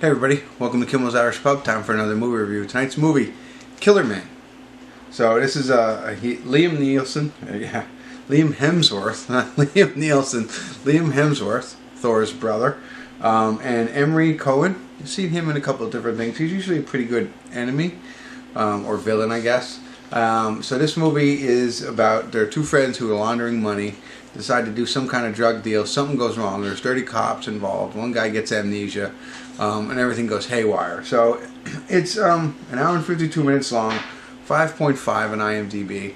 Hey everybody, welcome to Kimmel's Irish Pub. Time for another movie review. Tonight's movie, Killerman. So this is Liam Neeson, Liam Hemsworth, not Liam Neeson, Liam Hemsworth, Thor's brother, and Emory Cohen. You've seen him in a couple of different things. He's usually a pretty good enemy, or villain, I guess. So this movie is about their two friends who are laundering money, decide to do some kind of drug deal. Something goes wrong. There's 30 cops involved. One guy gets amnesia, and everything goes haywire. So it's an hour and 52 minutes long, 5.5 on IMDb.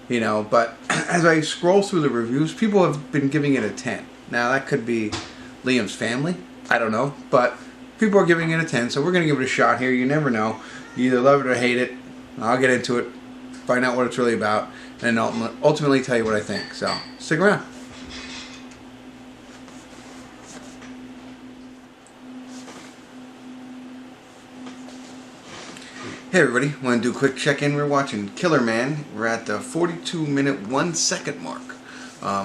You know, but as I scroll through the reviews, people have been giving it a 10. Now that could be Liam's family. I don't know, but people are giving it a 10. So we're gonna give it a shot here. You never know. You either love it or hate it. I'll get into it, find out what it's really about, and ultimately tell you what I think. So stick around. Hey everybody, want to do a quick check-in. We're watching Killerman. We're at the 42-minute 1-second mark.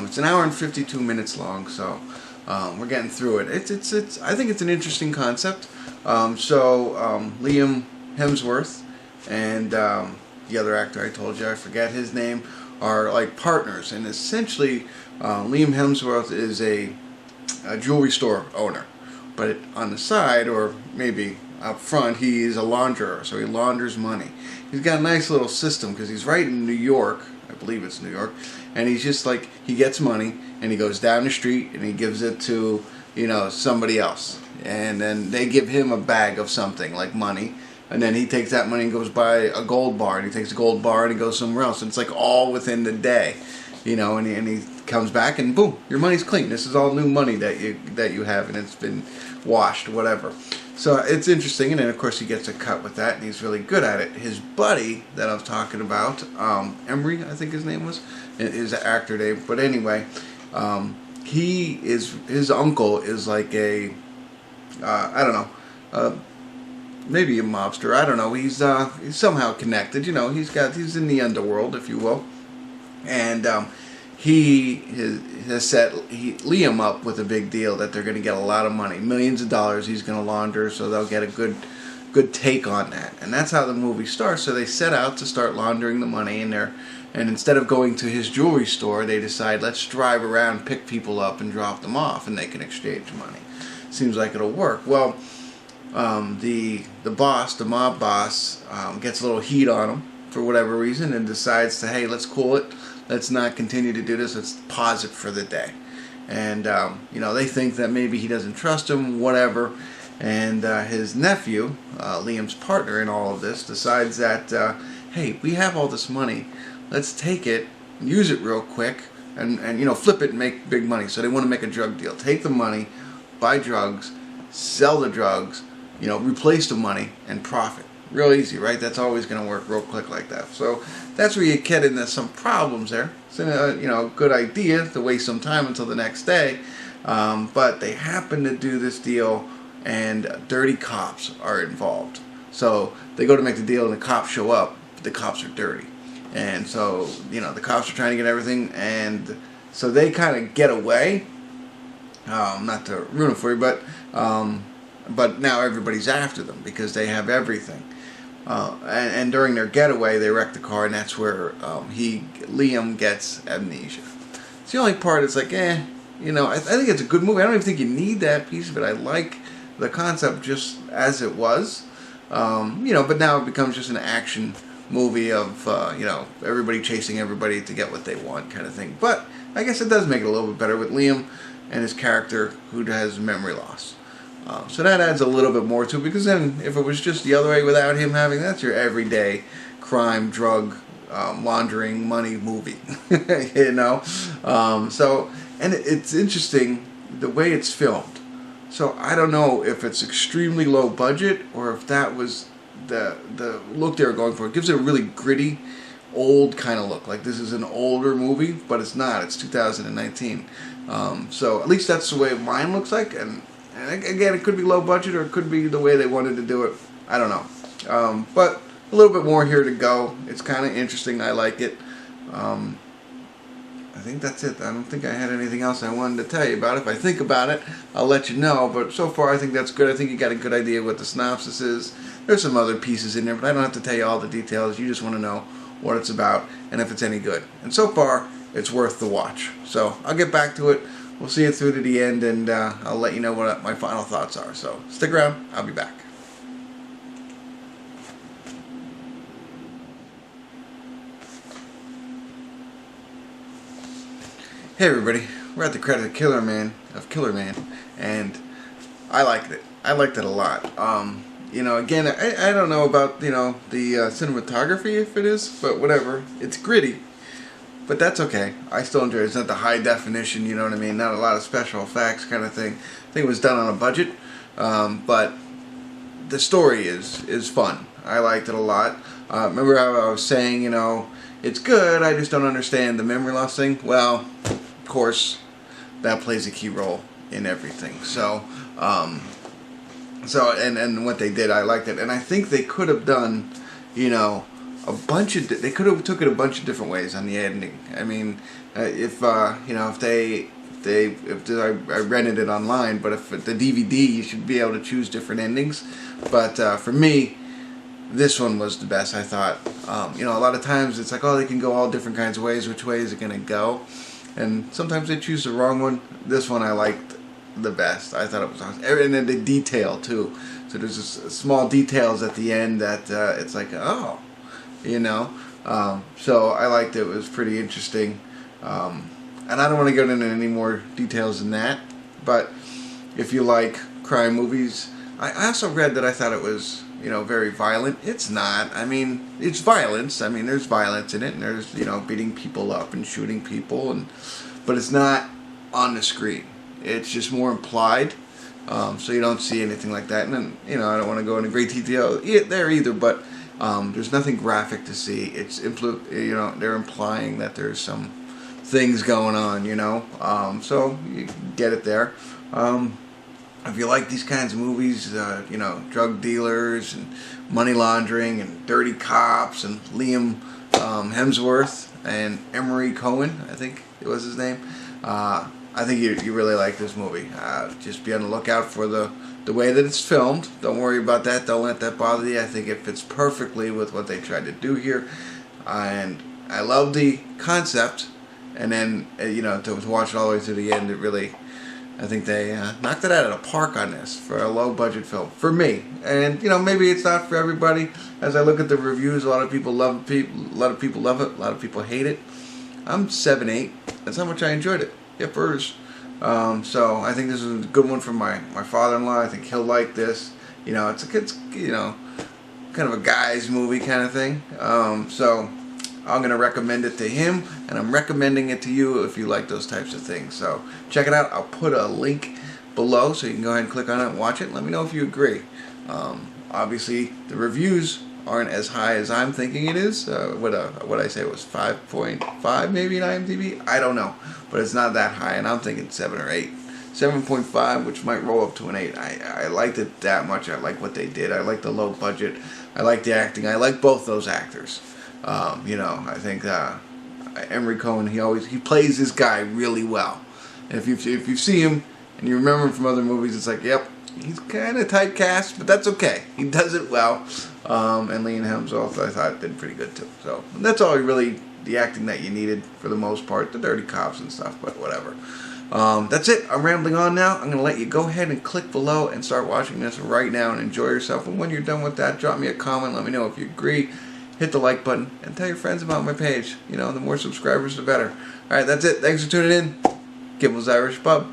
It's an hour and 52 minutes long, so we're getting through it. It's I think it's an interesting concept. Liam Hemsworth and the other actor I told you, I forget his name, are like partners, and essentially Liam Hemsworth is a jewelry store owner, but on the side, or maybe up front, he is a launderer, so he launders money. He's got a nice little system because he's right in New York, I believe it's New York, and he's just like, he gets money and he goes down the street and he gives it to, you know, somebody else, and then they give him a bag of something like money, and then he takes that money and goes buy a gold bar, and he takes a gold bar and he goes somewhere else, and it's like all within the day, you know, and he comes back and boom, your money's clean. This is all new money that you have, and it's been washed, whatever. So it's interesting, and then of course he gets a cut with that, and he's really good at it. His buddy that I was talking about, Emory, I think his name was, is an actor name, but anyway, his uncle is like a, I don't know, maybe a mobster, I don't know, he's somehow connected, you know, he's in the underworld, if you will, and he has set Liam up with a big deal that they're going to get a lot of money, millions of dollars he's going to launder, so they'll get a good take on that. And that's how the movie starts. So they set out to start laundering the money, and instead of going to his jewelry store, they decide, let's drive around, pick people up, and drop them off, and they can exchange money. Seems like it'll work. Well, the boss, the mob boss, gets a little heat on him for whatever reason, and decides to, hey, let's cool it. Let's not continue to do this. Let's pause it for the day. And, you know, they think that maybe he doesn't trust him, whatever. And his nephew, Liam's partner in all of this, decides that, hey, we have all this money. Let's take it, use it real quick, and you know, flip it and make big money. So they want to make a drug deal. Take the money, buy drugs, sell the drugs, you know, replace the money, and profit. Real easy, right? That's always going to work real quick like that. So that's where you get into some problems there. It's a, you know, good idea to waste some time until the next day, but they happen to do this deal, and dirty cops are involved. So they go to make the deal, and the cops show up, but the cops are dirty, and so, you know, the cops are trying to get everything, and so they kind of get away. Not to ruin it for you, but now everybody's after them because they have everything. And during their getaway, they wreck the car, and that's where Liam gets amnesia. It's the only part. It's like, you know, I think it's a good movie. I don't even think you need that piece of it. I like the concept just as it was, you know. But now it becomes just an action movie of you know, everybody chasing everybody to get what they want, kind of thing. But I guess it does make it a little bit better with Liam and his character who has memory loss. So that adds a little bit more to it, because then if it was just the other way without him having, that's your everyday crime, drug, laundering, money movie, you know. And it's interesting the way it's filmed. So I don't know if it's extremely low budget or if that was the look they were going for. It gives it a really gritty, old kind of look. Like this is an older movie, but it's not. It's 2019. So at least that's the way mine looks like. And again, it could be low budget, or it could be the way they wanted to do it. I don't know. But a little bit more here to go. It's kind of interesting. I like it. I think that's it. I don't think I had anything else I wanted to tell you about. If I think about it, I'll let you know. But so far, I think that's good. I think you got a good idea what the synopsis is. There's some other pieces in there, but I don't have to tell you all the details. You just want to know what it's about and if it's any good. And so far, it's worth the watch. So I'll get back to it. We'll see it through to the end, and I'll let you know what my final thoughts are. So stick around. I'll be back. Hey everybody, we're at the credit of Killerman, and I liked it. I liked it a lot. You know, again, I don't know about, you know, the cinematography, if it is, but whatever. It's gritty, but that's okay. I still enjoy it. It's not the high definition, you know what I mean? Not a lot of special effects kind of thing. I think it was done on a budget, but the story is fun. I liked it a lot. Remember how I was saying, you know, it's good, I just don't understand the memory loss thing? Well, of course, that plays a key role in everything. So, and what they did, I liked it. And I think they could have done, you know, they could have took it a bunch of different ways on the ending. I mean, if you know, if I rented it online, but if the DVD, you should be able to choose different endings. But for me, this one was the best, I thought. You know, a lot of times it's like, oh, they can go all different kinds of ways. Which way is it going to go? And sometimes they choose the wrong one. This one I liked the best. I thought it was awesome. And then the detail, too. So there's just small details at the end that it's like, oh, you know. So I liked it. It was pretty interesting. And I don't want to go into any more details than that. But if you like crime movies, I also read that I thought it was, you know, very violent. It's not. I mean, it's violence. I mean, there's violence in it, and there's, you know, beating people up and shooting people, but it's not on the screen. It's just more implied, so you don't see anything like that. And then, you know, I don't want to go into great detail there either, but there's nothing graphic to see. It's you know, they're implying that there's some things going on, you know, so you get it there. If you like these kinds of movies, you know, drug dealers and money laundering and dirty cops and Liam Hemsworth and Emory Cohen, I think it was his name, I think you really like this movie. Just be on the lookout for the way that it's filmed. Don't worry about that. Don't let that bother you. I think it fits perfectly with what they tried to do here. And I love the concept. And then, you know, to watch it all the way to the end, it really... I think they knocked it out of the park on this for a low-budget film. For me. And, you know, maybe it's not for everybody. As I look at the reviews, a lot of people love it. A lot of people hate it. I'm 7-8. That's how much I enjoyed it. Yippers. So I think this is a good one for my father-in-law. I think he'll like this. You know, it's you know, kind of a guy's movie kind of thing. So I'm going to recommend it to him, and I'm recommending it to you if you like those types of things. So check it out. I'll put a link below so you can go ahead and click on it and watch it. Let me know if you agree. Obviously, the reviews aren't as high as I'm thinking it is. What I say it was 5.5 maybe in IMDb? I don't know. But it's not that high, and I'm thinking 7 or 8. 7.5, which might roll up to an 8. I liked it that much. I like what they did. I like the low budget. I like the acting. I like both those actors. You know, I think Emory Cohen, he plays this guy really well. And if you see him and you remember him from other movies, it's like, yep, he's kind of typecast, but that's okay. He does it well. And Liam Hemsworth, I thought, did pretty good too. So that's all really the acting that you needed for the most part. The dirty cops and stuff, but whatever. That's it. I'm rambling on now. I'm going to let you go ahead and click below and start watching this right now and enjoy yourself. And when you're done with that, drop me a comment. Let me know if you agree. Hit the like button and tell your friends about my page. You know, the more subscribers, the better. Alright, that's it. Thanks for tuning in. Kimmel's Irish Pub.